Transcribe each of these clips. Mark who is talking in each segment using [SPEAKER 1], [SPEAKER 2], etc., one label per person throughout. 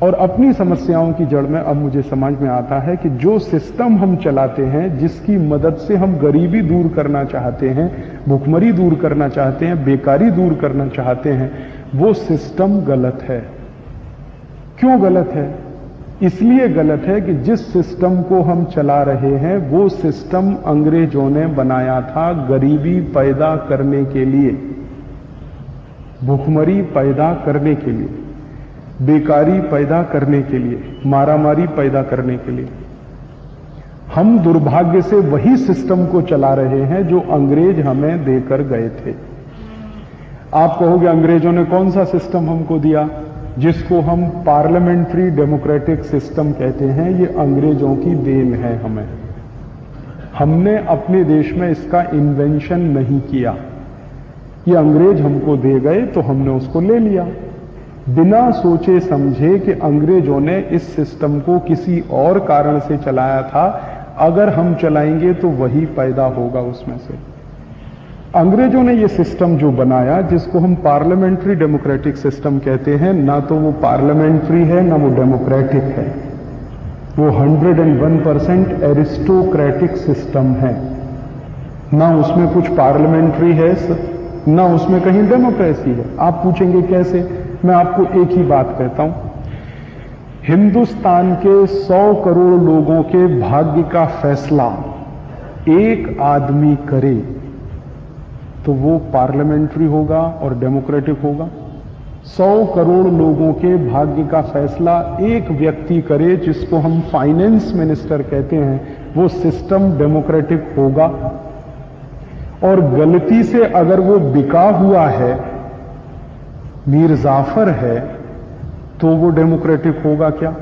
[SPEAKER 1] और अपनी समस्याओं की जड़ में अब मुझे समझ में आता है कि जो सिस्टम हम चलाते हैं, जिसकी मदद से हम गरीबी दूर करना चाहते हैं, भुखमरी दूर करना चाहते हैं, बेकारी दूर करना चाहते हैं, वो सिस्टम गलत है। क्यों गलत है? इसलिए गलत है कि जिस सिस्टम को हम चला रहे हैं वो सिस्टम अंग्रेजों ने बनाया था गरीबी पैदा करने के लिए, भुखमरी पैदा करने के लिए, बेकारी पैदा करने के लिए, मारामारी पैदा करने के लिए। हम दुर्भाग्य से वही सिस्टम को चला रहे हैं जो अंग्रेज हमें देकर गए थे। आप कहोगे अंग्रेजों ने कौन सा सिस्टम हमको दिया? जिसको हम पार्लियामेंट्री डेमोक्रेटिक सिस्टम कहते हैं, ये अंग्रेजों की देन है हमें। हमने अपने देश में इसका इन्वेंशन नहीं किया, ये अंग्रेज हमको दे गए तो हमने उसको ले लिया, बिना सोचे समझे कि अंग्रेजों ने इस सिस्टम को किसी और कारण से चलाया था, अगर हम चलाएंगे तो वही पैदा होगा उसमें से। अंग्रेजों ने ये सिस्टम जो बनाया, जिसको हम पार्लियामेंट्री डेमोक्रेटिक सिस्टम कहते हैं, ना तो वो पार्लियामेंट्री है ना वो डेमोक्रेटिक है, वो 101% एरिस्टोक्रेटिक सिस्टम है। ना उसमें कुछ पार्लियामेंट्री है, ना उसमें कहीं डेमोक्रेसी है। आप पूछेंगे कैसे? मैं आपको एक ही बात कहता हूं, हिंदुस्तान के 100 करोड़ लोगों के भाग्य का फैसला एक आदमी करे तो वो पार्लियामेंट्री होगा और डेमोक्रेटिक होगा। 100 करोड़ लोगों के भाग्य का फैसला एक व्यक्ति करे, जिसको हम फाइनेंस मिनिस्टर कहते हैं, वो सिस्टम डेमोक्रेटिक होगा। और गलती से अगर वो बिका हुआ है, मीर जाफर है, तो वो डेमोक्रेटिक होगा क्या?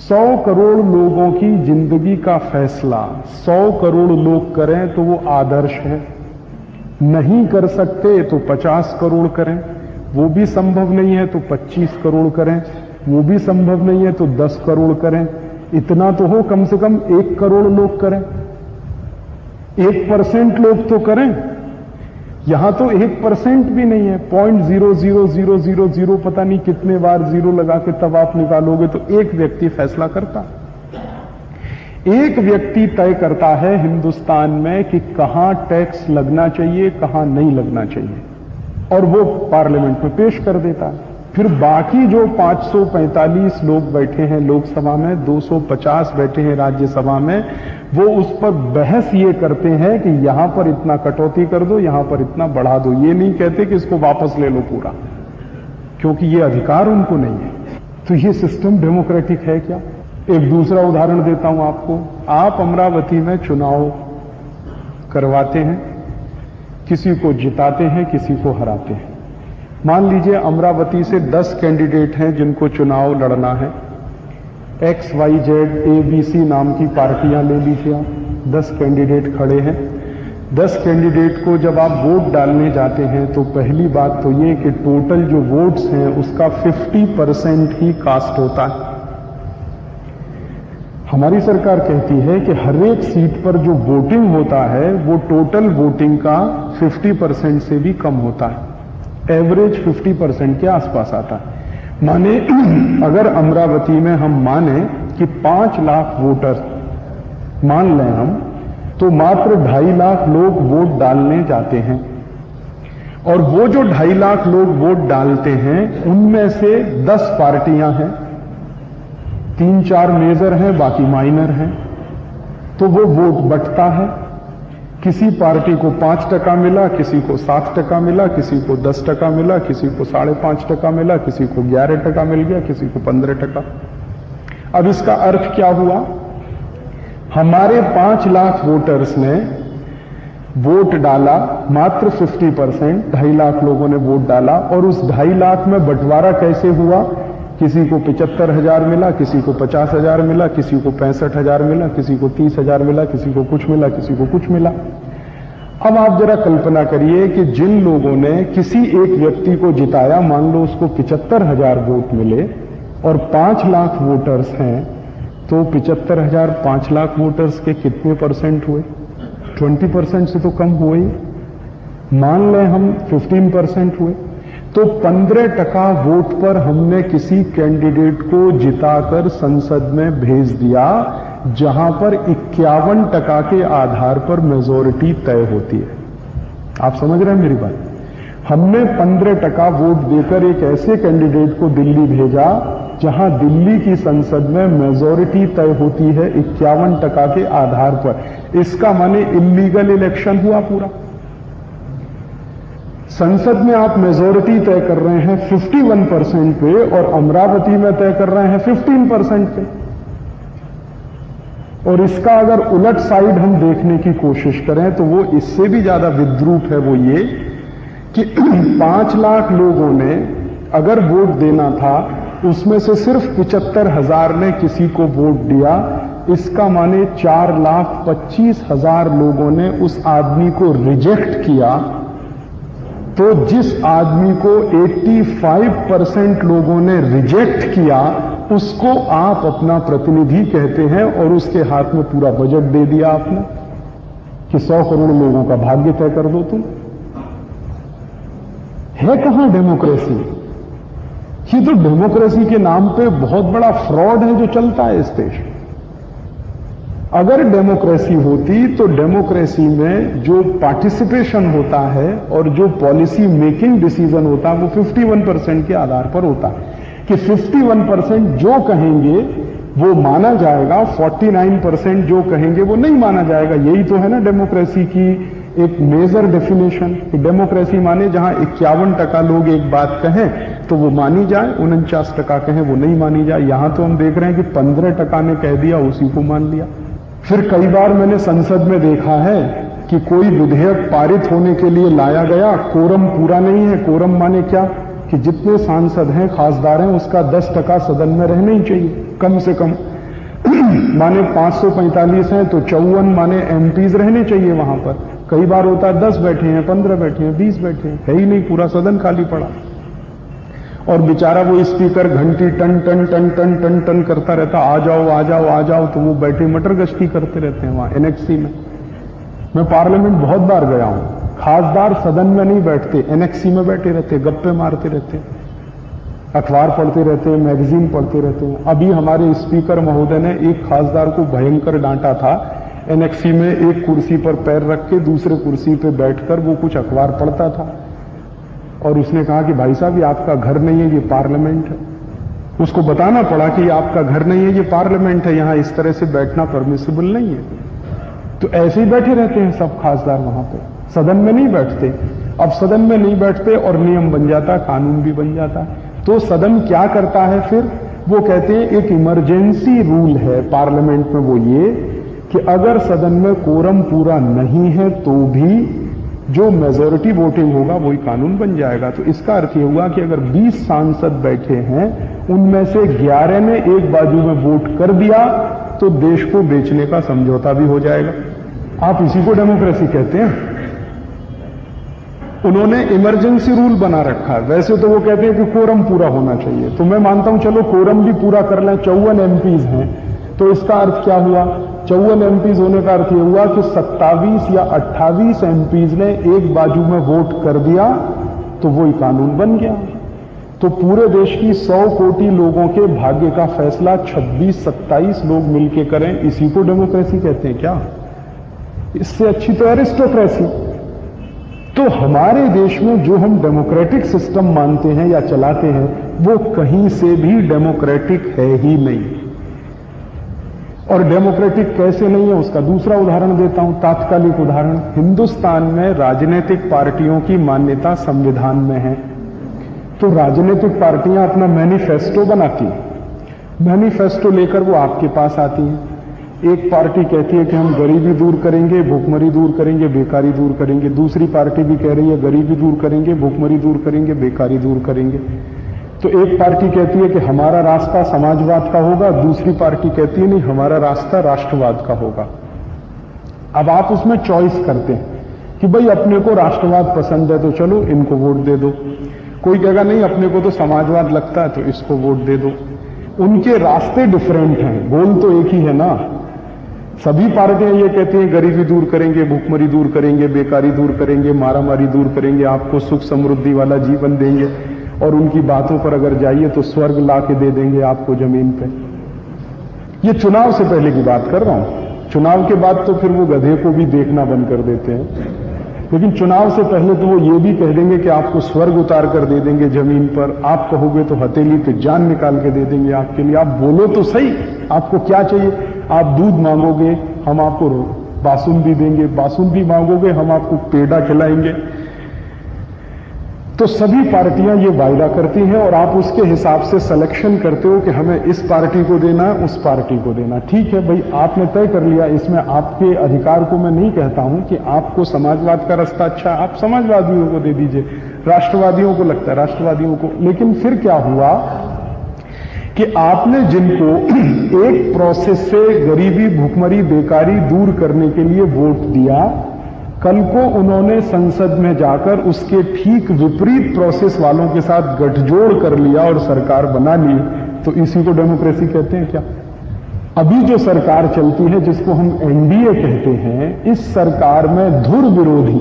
[SPEAKER 1] 100 करोड़ लोगों की जिंदगी का फैसला 100 करोड़ लोग करें तो वो आदर्श है। नहीं कर सकते तो 50 करोड़ करें, वो भी संभव नहीं है तो 25 करोड़ करें, वो भी संभव नहीं है तो 10 करोड़ करें। इतना तो हो, कम से कम 1 करोड़ लोग करें, 1% लोग तो करें। यहां तो 1% भी नहीं है, 0.00000 पता नहीं कितने बार जीरो लगा के तब आप निकालोगे तो एक व्यक्ति फैसला करता, एक व्यक्ति तय करता है हिंदुस्तान में कि कहां टैक्स लगना चाहिए, कहां नहीं लगना चाहिए, और वो पार्लियामेंट में पेश कर देता है। फिर बाकी जो 545 लोग बैठे हैं लोकसभा में, 250 बैठे हैं राज्यसभा में, वो उस पर बहस ये करते हैं कि यहां पर इतना कटौती कर दो, यहां पर इतना बढ़ा दो। ये नहीं कहते कि इसको वापस ले लो पूरा, क्योंकि ये अधिकार उनको नहीं है। तो ये सिस्टम डेमोक्रेटिक है क्या? एक दूसरा उदाहरण देता हूं आपको। आप अमरावती में चुनाव करवाते हैं, किसी को जिताते हैं, किसी को हराते हैं। मान लीजिए अमरावती से 10 कैंडिडेट हैं जिनको चुनाव लड़ना है। XYZ ABC नाम की पार्टियां ले लीजिए आप, 10 कैंडिडेट खड़े हैं। 10 कैंडिडेट को जब आप वोट डालने जाते हैं तो पहली बात तो ये कि टोटल जो वोट्स हैं उसका 50% ही कास्ट होता है। हमारी सरकार कहती है कि हर एक सीट पर जो वोटिंग होता है वो टोटल वोटिंग का 50% से भी कम होता है, एवरेज 50% के आसपास आता है। माने अगर अमरावती में हम माने कि 5 लाख वोटर मान लें हम, तो मात्र 2.5 लाख लोग वोट डालने जाते हैं, और वो जो 2.5 लाख लोग वोट डालते हैं उनमें से 10 पार्टियां हैं, 3-4 मेजर हैं, बाकी माइनर हैं। तो वो वोट बंटता है, किसी पार्टी को 5% मिला, किसी को 7% मिला, किसी को 10% मिला, किसी को 5.5% मिला, किसी को 11% मिल गया, किसी को 15%। अब इसका अर्थ क्या हुआ? हमारे 5 लाख वोटर्स ने वोट डाला, मात्र 50%, 2.5 लाख लोगों ने वोट डाला, और उस 2.5 लाख में बंटवारा कैसे हुआ? किसी को 75,000 मिला, किसी को 50,000 मिला, किसी को 65,000 मिला, किसी को 30,000 मिला, किसी को कुछ मिला, किसी को कुछ मिला। अब आप जरा कल्पना करिए कि जिन लोगों ने किसी एक व्यक्ति को जिताया, मान लो उसको 75,000 वोट मिले और 5 लाख वोटर्स हैं, तो 75,000 5 लाख वोटर्स के कितने परसेंट हुए? 20% से तो कम हुए ही। मान लें हम 15% हुए, तो 15% वोट पर हमने किसी कैंडिडेट को जिताकर संसद में भेज दिया, जहां पर 51% के आधार पर मेजॉरिटी तय होती है। आप समझ रहे हैं मेरी बात? हमने 15% वोट देकर एक ऐसे कैंडिडेट को दिल्ली भेजा जहां दिल्ली की संसद में मेजॉरिटी तय होती है 51% के आधार पर। इसका माने इलीगल इलेक्शन हुआ पूरा। संसद में आप मेजॉरिटी तय कर रहे हैं 51% पे और अमरावती में तय कर रहे हैं 15% पे। और इसका अगर उलट साइड हम देखने की कोशिश करें तो वो इससे भी ज्यादा विद्रूप है। वो ये कि 5 लाख लोगों ने अगर वोट देना था, उसमें से सिर्फ 75,000 ने किसी को वोट दिया। इसका माने 4,25,000 लोगों ने उस आदमी को रिजेक्ट किया। तो जिस आदमी को 85% लोगों ने रिजेक्ट किया, उसको आप अपना प्रतिनिधि कहते हैं और उसके हाथ में पूरा बजट दे दिया आपने कि 100 करोड़ लोगों का भाग्य तय कर दो तुम। है कहां डेमोक्रेसी? ये तो डेमोक्रेसी के नाम पे बहुत बड़ा फ्रॉड है जो चलता है इस देश में। अगर डेमोक्रेसी होती तो डेमोक्रेसी में जो पार्टिसिपेशन होता है और जो पॉलिसी मेकिंग डिसीजन होता है वो 51% के आधार पर होता है कि 51% जो कहेंगे वो माना जाएगा, 49% जो कहेंगे वो नहीं माना जाएगा। यही तो है ना डेमोक्रेसी की एक मेजर डेफिनेशन। डेमोक्रेसी माने जहां 51% लोग एक बात कहें तो वो मानी जाए, 49% कहें वो नहीं मानी जाए। यहां तो हम देख रहे हैं कि 15% ने कह दिया, उसी को मान लिया। फिर कई बार मैंने संसद में देखा है कि कोई विधेयक पारित होने के लिए लाया गया, कोरम पूरा नहीं है। कोरम माने क्या कि जितने सांसद हैं, खासदार हैं, उसका 10% सदन में रहना ही चाहिए कम से कम। माने 545 हैं तो 54 माने एमपीज रहने चाहिए वहां पर। कई बार होता है 10 बैठे हैं, 15 बैठे हैं, 20 बैठे हैं, है ही नहीं, पूरा सदन खाली पड़ा। और बेचारा वो स्पीकर घंटी टन टन टन टन टन टन करता रहता, आ जाओ आ जाओ आ जाओ। तो वो बैठे मटर गश्ती करते रहते हैं वहां एनेक्सी में। मैं पार्लियामेंट बहुत बार गया हूं, खासदार सदन में नहीं बैठते, एनेक्सी में बैठे रहते, गप्पे मारते रहते, अखबार पढ़ते रहते हैं, मैगजीन पढ़ते रहते हैं। अभी हमारे स्पीकर महोदय ने एक खासदार को भयंकर डांटा था। एनेक्सी में एक कुर्सी पर पैर रख के दूसरे कुर्सी पर बैठकर वो कुछ अखबार पढ़ता था और उसने कहा कि भाई साहब ये आपका घर नहीं है, ये पार्लियामेंट है। उसको बताना पड़ा कि ये आपका घर नहीं है, ये पार्लियामेंट है, यहां इस तरह से बैठना परमिसिबल नहीं है। तो ऐसे ही बैठे रहते हैं सब खासदार वहां पे, सदन में नहीं बैठते। अब सदन में नहीं बैठते और नियम बन जाता, कानून भी बन जाता। तो सदन क्या करता है फिर? वो कहते हैं एक इमरजेंसी रूल है पार्लियामेंट में, वो ये कि अगर सदन में कोरम पूरा नहीं है तो भी जो मेजॉरिटी वोटिंग होगा वही कानून बन जाएगा। तो इसका अर्थ यह हुआ कि अगर 20 सांसद बैठे हैं, उनमें से 11 ने एक बाजू में वोट कर दिया तो देश को बेचने का समझौता भी हो जाएगा। आप इसी को डेमोक्रेसी कहते हैं। उन्होंने इमरजेंसी रूल बना रखा है। वैसे तो वो कहते हैं कि कोरम पूरा होना चाहिए, तो मैं मानता हूं चलो कोरम भी पूरा कर लें। 54 एमपीज हैं, तो इसका अर्थ क्या हुआ? 54 एमपीज होने का अर्थ यह हुआ कि 27 या 28 एमपीज ने एक बाजू में वोट कर दिया तो वही कानून बन गया। तो पूरे देश की 100 कोटि लोगों के भाग्य का फैसला 26-27 लोग मिलकर करें, इसी को डेमोक्रेसी कहते हैं क्या? इससे अच्छी तो एरिस्टोक्रेसी। तो हमारे देश में जो हम डेमोक्रेटिक सिस्टम मानते हैं या चलाते हैं, वो कहीं से भी डेमोक्रेटिक है ही नहीं। और डेमोक्रेटिक कैसे नहीं है उसका दूसरा उदाहरण देता हूं, तात्कालिक उदाहरण। हिंदुस्तान में राजनीतिक पार्टियों की मान्यता संविधान में है। तो राजनीतिक पार्टियां अपना मैनिफेस्टो बनाती हैं। मैनिफेस्टो लेकर वो आपके पास आती हैं। एक पार्टी कहती है कि हम गरीबी दूर करेंगे, भूखमरी दूर करेंगे, बेकारी दूर करेंगे। दूसरी पार्टी भी कह रही है गरीबी दूर करेंगे, भूखमरी दूर करेंगे, बेकारी दूर करेंगे। तो एक पार्टी कहती है कि हमारा रास्ता समाजवाद का होगा, दूसरी पार्टी कहती है नहीं हमारा रास्ता राष्ट्रवाद का होगा। अब आप उसमें चॉइस करते हैं कि भाई अपने को राष्ट्रवाद पसंद है तो चलो इनको वोट दे दो। कोई कहेगा नहीं अपने को तो समाजवाद लगता है तो इसको वोट दे दो। उनके रास्ते डिफरेंट हैं, गोल तो एक ही है ना। सभी पार्टियां ये कहती हैं गरीबी दूर करेंगे, भूखमरी दूर करेंगे, बेकारी दूर करेंगे, मारामारी दूर करेंगे, आपको सुख समृद्धि वाला जीवन देंगे, और उनकी बातों पर अगर जाइए तो स्वर्ग ला के दे देंगे आपको जमीन पे। ये चुनाव से पहले की बात कर रहा हूं। चुनाव के बाद तो फिर वो गधे को भी देखना बंद कर देते हैं, लेकिन चुनाव से पहले तो वो ये भी कह देंगे कि आपको स्वर्ग उतार कर दे देंगे जमीन पर, आप कहोगे तो हथेली पे जान निकाल के दे देंगे आपके लिए। आप बोलो तो सही, आपको क्या चाहिए? आप दूध मांगोगे, हम आपको बासुंदी देंगे, बासुंदी मांगोगे, हम आपको पेड़ा खिलाएंगे। तो सभी पार्टियां ये वायदा करती हैं और आप उसके हिसाब से सिलेक्शन करते हो कि हमें इस पार्टी को देना है, उस पार्टी को देना। ठीक है भाई, आपने तय कर लिया, इसमें आपके अधिकार को मैं नहीं कहता हूं कि आपको समाजवाद का रास्ता अच्छा, आप समाजवादियों को दे दीजिए, राष्ट्रवादियों को लगता है राष्ट्रवादियों को। लेकिन फिर क्या हुआ कि आपने जिनको एक प्रोसेस से गरीबी, भूखमरी, बेकारी दूर करने के लिए वोट दिया, कल को उन्होंने संसद में जाकर उसके ठीक विपरीत प्रोसेस वालों के साथ गठजोड़ कर लिया और सरकार बना ली, तो इसी को डेमोक्रेसी कहते हैं क्या? अभी जो सरकार चलती है, जिसको हम एनडीए कहते हैं, इस सरकार में धुर विरोधी,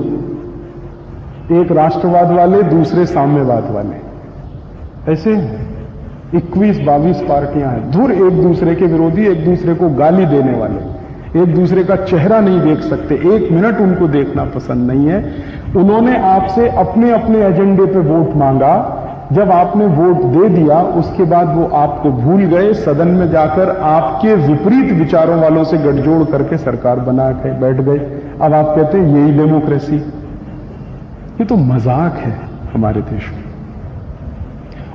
[SPEAKER 1] एक राष्ट्रवाद वाले, दूसरे साम्यवाद वाले, ऐसे 21-22 पार्टियां हैं। धुर एक दूसरे के विरोधी, एक दूसरे को गाली देने वाले, एक दूसरे का चेहरा नहीं देख सकते, एक मिनट उनको देखना पसंद नहीं है। उन्होंने आपसे अपने अपने एजेंडे पे वोट मांगा, जब आपने वोट दे दिया उसके बाद वो आपको भूल गए, सदन में जाकर आपके विपरीत विचारों वालों से गठजोड़ करके सरकार बना के बैठ गए। अब आप कहते हैं यही डेमोक्रेसी। ये तो मजाक है हमारे देश में,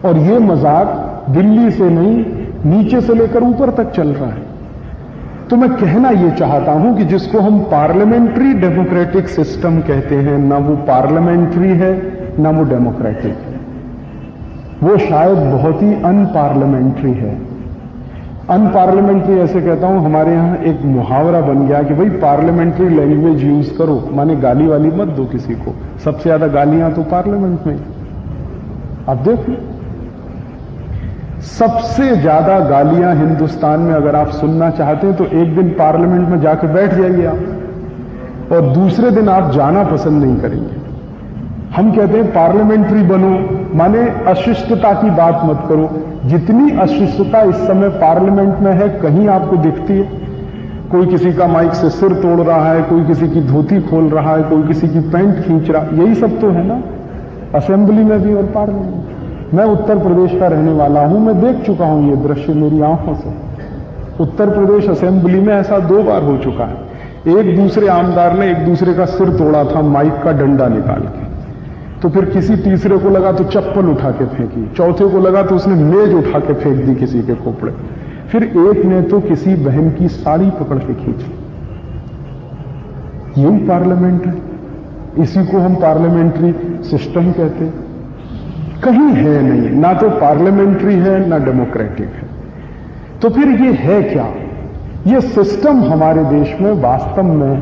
[SPEAKER 1] और ये मजाक दिल्ली से नहीं, नीचे से लेकर ऊपर तक चल रहा है। तो मैं कहना यह चाहता हूं कि जिसको हम पार्लियामेंट्री डेमोक्रेटिक सिस्टम कहते हैं, ना वो पार्लियामेंट्री है ना वो डेमोक्रेटिक है, वो शायद बहुत ही अनपार्लियामेंट्री है। अनपार्लियामेंट्री ऐसे कहता हूं, हमारे यहां एक मुहावरा बन गया कि भाई पार्लियामेंट्री लैंग्वेज यूज करो, माने गाली वाली मत दो किसी को। सबसे ज्यादा गालियां तो पार्लियामेंट में। आप देखो, सबसे ज्यादा गालियां हिंदुस्तान में अगर आप सुनना चाहते हैं तो एक दिन पार्लियामेंट में जाकर बैठ जाइए आप, और दूसरे दिन आप जाना पसंद नहीं करेंगे। हम कहते हैं पार्लियामेंट्री बनो, माने अशिष्टता की बात मत करो। जितनी अशिष्टता इस समय पार्लियामेंट में है, कहीं आपको दिखती है? कोई किसी का माइक से सिर तोड़ रहा है, कोई किसी की धोती खोल रहा है, कोई किसी की पैंट खींच रहा, यही सब तो है ना असेंबली में भी और पार्लियामेंट में। मैं उत्तर प्रदेश का रहने वाला हूं, मैं देख चुका हूं ये दृश्य मेरी आंखों से। उत्तर प्रदेश असेंबली में ऐसा 2 बार हो चुका है। एक दूसरे आमदार ने एक दूसरे का सिर तोड़ा था माइक का डंडा निकाल के, तो फिर किसी तीसरे को लगा तो चप्पल उठा के फेंकी, चौथे को लगा तो उसने मेज उठा के फेंक दी किसी के खोपड़े, फिर एक ने तो किसी बहन की साड़ी पकड़ के खींची। यही पार्लियामेंट है, इसी को हम पार्लियामेंट्री सिस्टम कहते हैं। कहीं है नहीं, ना तो पार्लियामेंट्री है ना डेमोक्रेटिक है। तो फिर ये है क्या? ये सिस्टम हमारे देश में वास्तव में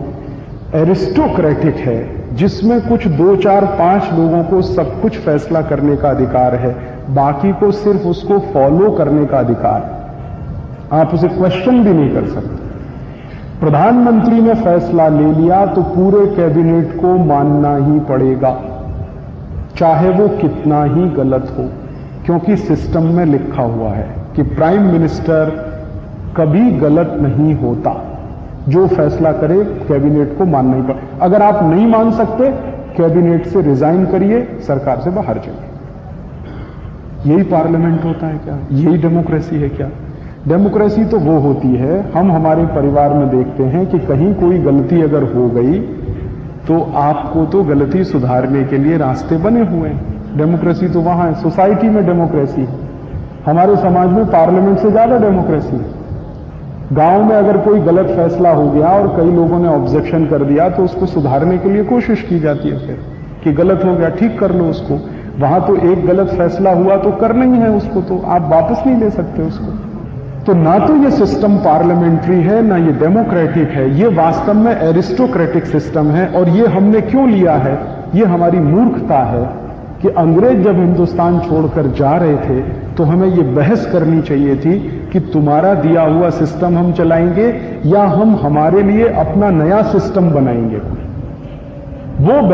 [SPEAKER 1] एरिस्टोक्रेटिक है, जिसमें कुछ 2, 4, 5 लोगों को सब कुछ फैसला करने का अधिकार है, बाकी को सिर्फ उसको फॉलो करने का अधिकार है। आप उसे क्वेश्चन भी नहीं कर सकते। प्रधानमंत्री ने फैसला ले लिया तो पूरे कैबिनेट को मानना ही पड़ेगा, चाहे वो कितना ही गलत हो, क्योंकि सिस्टम में लिखा हुआ है कि प्राइम मिनिस्टर कभी गलत नहीं होता, जो फैसला करे कैबिनेट को मानना ही पड़ेगा। अगर आप नहीं मान सकते, कैबिनेट से रिजाइन करिए, सरकार से बाहर जाइए। यही पार्लियामेंट होता है क्या? यही डेमोक्रेसी है क्या? डेमोक्रेसी तो वो होती है, हम हमारे परिवार में देखते हैं कि कहीं कोई गलती अगर हो गई तो आपको तो गलती सुधारने के लिए रास्ते बने हुए हैं। डेमोक्रेसी तो वहां है, सोसाइटी में डेमोक्रेसी है। हमारे समाज में पार्लियामेंट से ज्यादा डेमोक्रेसी है। गांव में अगर कोई गलत फैसला हो गया और कई लोगों ने ऑब्जेक्शन कर दिया तो उसको सुधारने के लिए कोशिश की जाती है फिर कि गलत हो गया, ठीक कर लो उसको। वहां तो एक गलत फैसला हुआ तो करना ही है उसको, तो आप वापस नहीं ले सकते उसको। तो ना तो ये सिस्टम पार्लियामेंट्री है ना ये डेमोक्रेटिक है, ये वास्तव में एरिस्टोक्रेटिक सिस्टम है। और ये हमने क्यों लिया है? ये हमारी मूर्खता है कि अंग्रेज जब हिंदुस्तान छोड़कर जा रहे थे तो हमें ये बहस करनी चाहिए थी कि तुम्हारा दिया हुआ सिस्टम हम चलाएंगे या हम हमारे लिए अपना नया सिस्टम बनाएंगे। वो